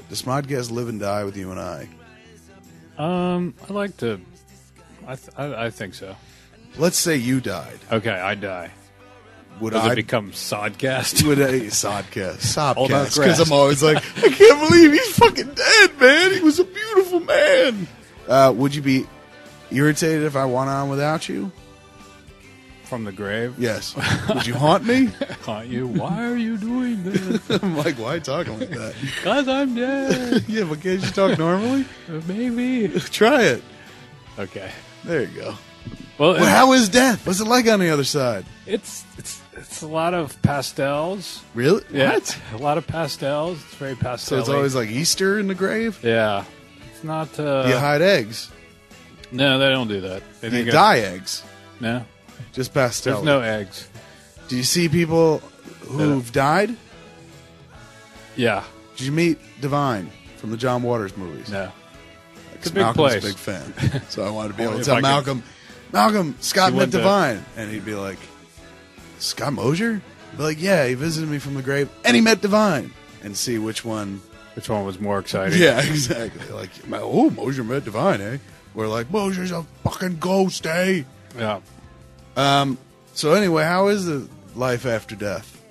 Does SModcast live and die with you and I? I like to. I think so. Let's say you died. Okay, I die. Would Does I it become Sodcast? Would I Sodcast? All about Sodcast? grass. Because I'm always like, I can't believe he's fucking dead, man. He was a beautiful man. Would you be irritated if I went on without you? From the grave? Yes. Would you haunt me? Haunt you? Why are you doing this? I'm like, why are you talking like that? Because I'm dead. Yeah, but can't you talk normally? Maybe. Try it. Okay. There you go. Well, Well, how is death? What's it like on the other side? it's a lot of pastels. Really? Yeah, What? a lot of pastels. It's very pastel. So it's always like Easter in the grave? yeah. It's not. Do you hide eggs? No, they don't do that. They Do you think dye eggs? No, Just pastel. there's no eggs. Do you see people who've died? Yeah, Did you meet Divine from the John Waters movies? no. It's a big Malcolm's place. a big fan. So I wanted to be able to If tell I could- Malcolm, Scott You met went to- Divine. And he'd be like, Scott Mosier? I'd be like, yeah, he visited me from the grave. And he met Divine. And see which one. Which one was more exciting? Yeah, exactly. Like, oh, Mosier met Divine, eh? We're like, Mosier's a fucking ghost, eh? Yeah. So anyway, how is the life after death?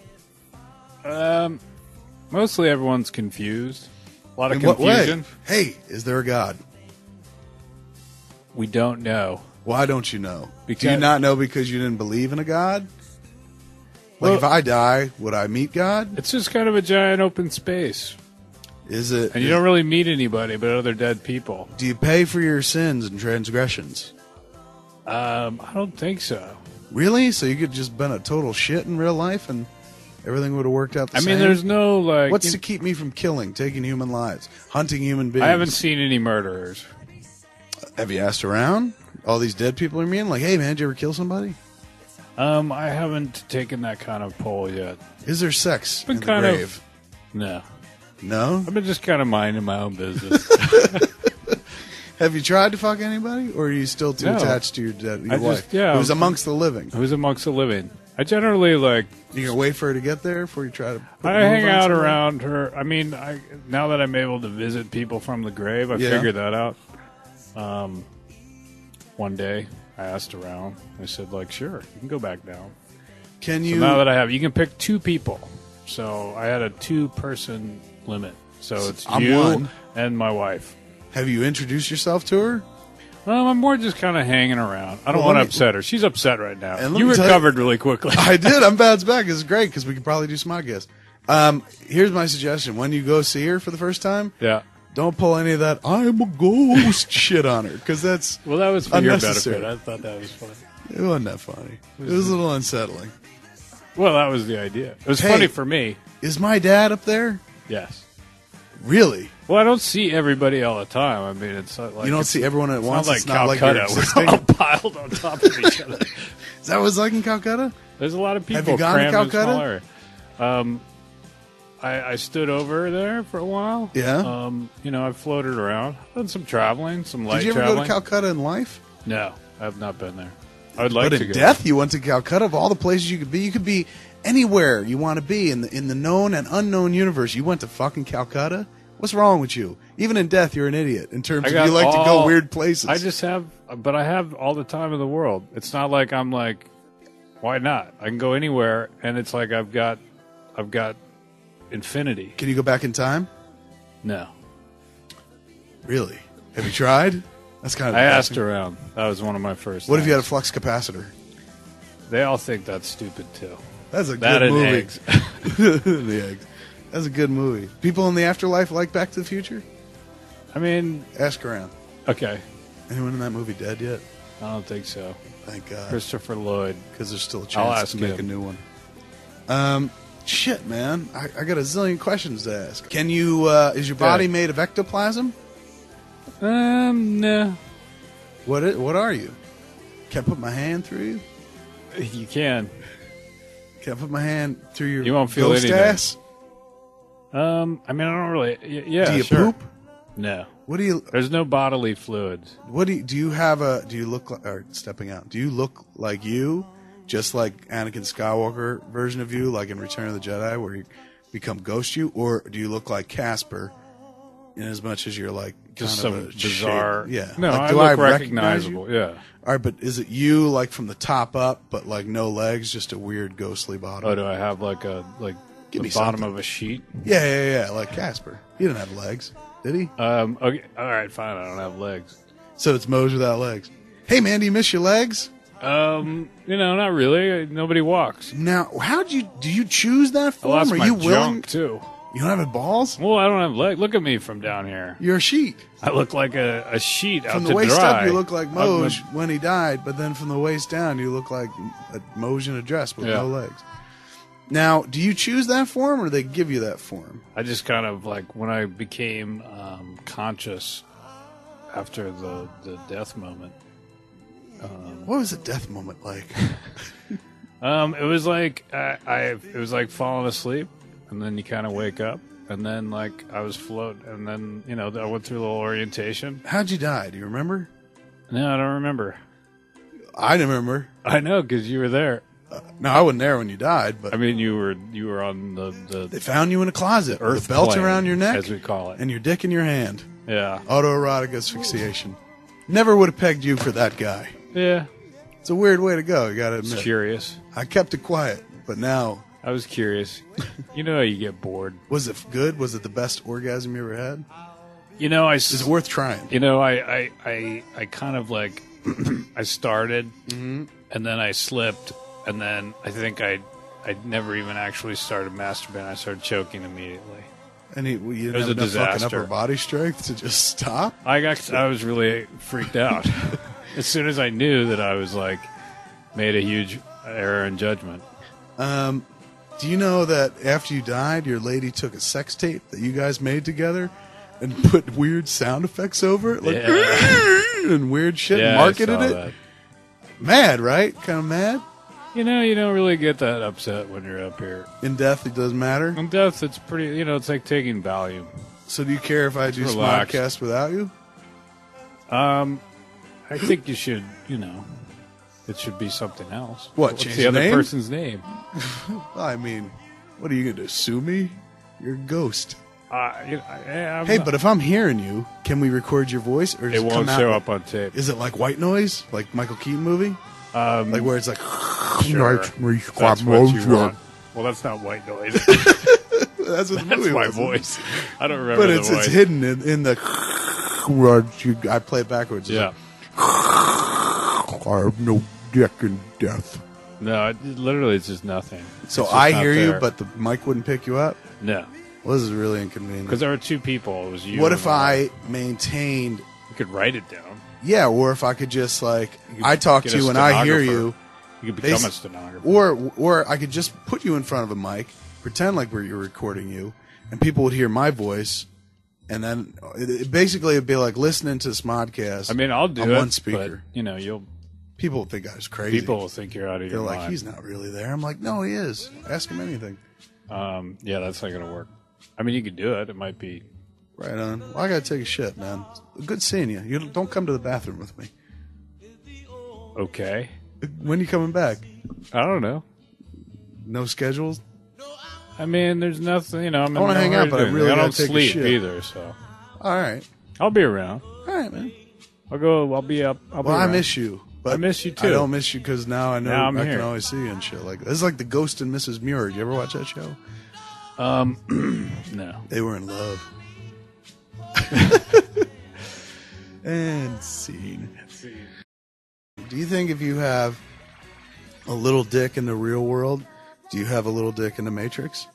Mostly everyone's confused. A lot of In what confusion. way? Hey, is there a God? We don't know. Why don't you know? Do you Because- not know because you didn't believe in a God? Like, Well- if I die, would I meet God? It's just kind of a giant open space. Is it? And you don't really meet anybody but other dead people. Do you pay for your sins and transgressions? I don't think so. Really? So you could just been a total shit in real life and everything would have worked out the I same? mean, there's no, like... What's to keep me from killing, taking human lives, hunting human beings? I haven't seen any murderers. Have you asked around? All these dead people are mean? Like, hey, man, did you ever kill somebody? I haven't taken that kind of poll yet. Is there sex Been in the kind of- grave? No. No? I've been just kind of minding my own business. Have you tried to fuck anybody, or are you still too No. attached to your dead your I wife? just- yeah, Who's I'm- amongst the living. Who's amongst the living? I generally, like... You gonna wait for her to get there before you try to? put I the move hang on out somebody? around her. I mean, now that I'm able to visit people from the grave, I Yeah. figured that out. One day, I asked around. I said, like, sure, you can go back down. Can So you? now that I have, you can pick 2 people. So I had a 2-person limit. So it's I'm you one. and my wife. have you introduced yourself to her? Well, I'm more just kind of hanging around. I don't Well, want to let me- upset her. She's upset right now. And let You me tell you- recovered really quickly. I did. I'm bounced back. This is great because we could probably do SModcast. Here's my suggestion: when you go see her for the first time, Yeah. don't pull any of that "I'm a ghost" shit on her because that's Well, that was for your Unnecessary. benefit. I thought that was funny. it wasn't that funny. It was a little unsettling. Well, that was the idea. It was Hey. funny for me. Is my dad up there? Yes. Really? Well, I don't see everybody all the time. I mean, it's not like You don't it's see everyone at not once. like It's not like Calcutta. you're We're existing. all piled on top of each other. Is that what it's like in Calcutta? There's a lot of people Have you gone to crammed in a Calcutta? small area. I stood over there for a while. Yeah? I've floated around. Done some traveling, some light Did you ever traveling. go to Calcutta in life? No, I have not been there. I would like But to in go. death, you went to Calcutta. Of all the places you could be anywhere you want to be in the known and unknown universe. You went to fucking Calcutta. What's wrong with you? Even in death, you're an idiot. In terms I of got you like to go all- weird places. I just have, but I have all the time in the world. It's not like I'm like, why not? I can go anywhere, and it's like I've got infinity. Can you go back in time? No, Really? Have you tried? That's kind of. I asked depressing. around. That was one of my first. What if you had a things. flux capacitor? They all think that's stupid too. That's a That good and movie. eggs. The eggs. That's a good movie. People in the afterlife like Back to the Future? I mean, Ask around. okay, Anyone in that movie dead yet? I don't think so. Thank God. Christopher Lloyd. Because there's still a I'll chance ask to make him. a new one. Shit, man. I got a zillion questions to ask. Can you, is your body Yeah. made of ectoplasm? No. What are you? Can I put my hand through you? You can. Can I put my hand through your You won't feel ghost anything. ass? I mean, I don't really. Yeah. Do you sure. poop? No. What do you, There's no bodily fluids. do you look like, or stepping out, do you look like you? Just like Anakin Skywalker version of you, like in Return of the Jedi, where you become ghost you? Or do you look like Casper in as much as you're like Just kind some of a bizarre. shape. Yeah. No, like, I do look recognize recognizable. you? Yeah. All right, but is it you like from the top up, but like no legs, just a weird ghostly bottom? Oh, do I have like Give the me bottom something. of a sheet? Yeah, like Casper. He didn't have legs, did he? Okay. All right. Fine. I don't have legs. So it's Mose without legs. Hey, man, do you miss your legs? Not really. Nobody walks. Now, do you choose that I form? lost Are my you willing? junk too. You don't have any balls? Well, I don't have legs. Look at me from down here. You're a sheet. I look like a sheet out From to the waist dry. up, you look like I'm Mose when he died, but then from the waist down, you look like a Mose in a dress with no legs. Now, do you choose that form, or do they give you that form? I just kind of like when I became conscious after the death moment. What was a death moment like? It was like it was like falling asleep, and then you kind of wake up, and then like I was floating, and then I went through a little orientation. How'd you die? Do you remember? No, I don't remember. I remember. I know because you were there. No, I wasn't there when you died, but I mean, you were on the they found you in a closet with earth a belt plane, around your neck, as we call it. and your dick in your hand. Yeah, Autoerotic asphyxiation. Never would have pegged you for that guy. yeah. It's a weird way to go, you gotta It's admit. curious. I kept it quiet, but now, I was curious. You know how you get bored. was it good? Was it the best orgasm you ever had? Is Is it worth trying? I kind of like I started and then I slipped and then I think I never even actually started masturbating. I started choking immediately. And you was didn't a have enough fucking disaster. upper body strength to just stop? I was really freaked out as soon as I knew that I was like made a huge error in judgment. Do you know that after you died, your lady took a sex tape that you guys made together and put weird sound effects over it? Like, and weird shit, and Yeah, marketed I saw it? that. Mad, right? Kind of mad? You don't really get that upset when you're up here. In death, it doesn't matter? In death, it's pretty, it's like taking Valium. So do you care if I do Relax. SModcast without you? I think you should, it should be something else. What, What's change the the other name? person's name? I mean, what are you going to do, sue me? You're a ghost. Hey, but if I'm hearing you, can we record your voice? Or it does won't come out show like- up on tape. Is it like white noise? Like Michael Keaton movie? Like where it's like... Sure. That's what you want. Well, that's not white noise. That's what the That's movie my was. voice. I don't remember But the it's voice. hidden in the... I play it backwards. It's Yeah. like, I have no dick in death. No, literally, it's just nothing. So It's just I not hear you, there. but the mic wouldn't pick you up? No. Well, this is really inconvenient. Because there were two people. It was you. What and if I maintained... You could write it down. Yeah, or if I could just like... could I talk get to a you and I hear stenographer. you... You could become a Basi- stenographer. Or I could just put you in front of a mic, pretend like you're recording you, and people would hear my voice, and then basically it'd be like listening to SModcast. I mean, I'll do on it. one speaker. But, People would think I was crazy. people will think you're out of They're your like, mind. he's not really there. I'm like, no, he is. Ask him anything. Yeah, that's not going to work. I mean, you could do it. It might be. Right on. Well, I gotta take a shit, man. Good seeing you. You don't come to the bathroom with me. Okay. When you coming back? I don't know. No schedules? I mean, there's nothing, I'm in I wanna no hang hurry out, but to I do really anything. I gotta don't take a sleep shit. either, so All right. I'll be around. All right, man. I'll be up. I'll be Well, I around. miss you. But I miss you, too. I don't miss you because now I know Now I'm I here. can always see you and shit like that. This is like the Ghost and Mrs. Muir. Did you ever watch that show? No. They were in love. And scene. Do you think if you have a little dick in the real world, do you have a little dick in the Matrix?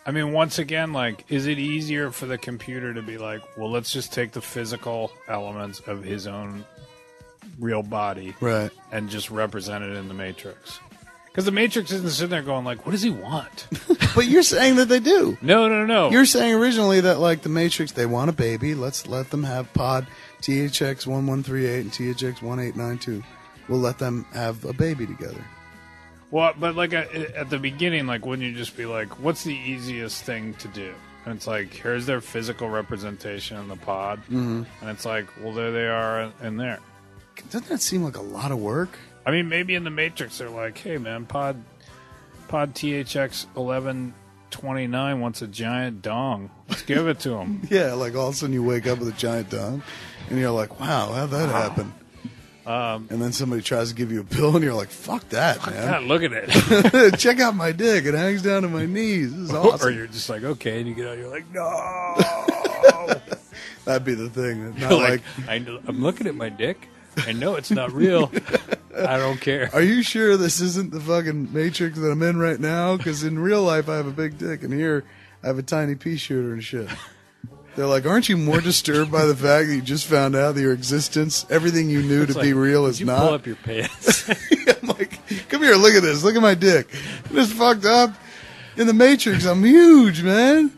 I mean, once again, like, is it easier for the computer to be like, well, let's just take the physical elements of his own real body Right. and just represent it in the Matrix? Because the Matrix isn't sitting there going like, what does he want? But you're saying that they do. No. You're saying originally that, like, the Matrix, they want a baby. Let's let them have pod THX 1138 and THX 1892. We'll let them have a baby together. Well, but like at the beginning, like, wouldn't you just be like, what's the easiest thing to do? And it's like, here's their physical representation in the pod. Mm-hmm. And it's like, well, there they are in there. Doesn't that seem like a lot of work? I mean, maybe in the Matrix, they're like, hey, man, pod THX 29 wants a giant dong. Let's give it to him. Yeah, like all of a sudden you wake up with a giant dong, and you're like, wow, how'd that happen? And then somebody tries to give you a pill, and you're like, fuck that, man. God, look at it. Check out my dick. It hangs down to my knees. This is awesome. Or you're just like, okay, and you get out, you're like, no. That'd be the thing. Not You're like, I'm looking at my dick. I know it's not real. I don't care. Are you sure this isn't the fucking Matrix that I'm in right now? Because in real life, I have a big dick, and here I have a tiny pea shooter and shit. They're like, aren't you more disturbed by the fact that you just found out that your existence, everything you knew to be real is not? Pull up your pants. I'm like, come here, look at this. Look at my dick. It's fucked up. In the Matrix, I'm huge, man.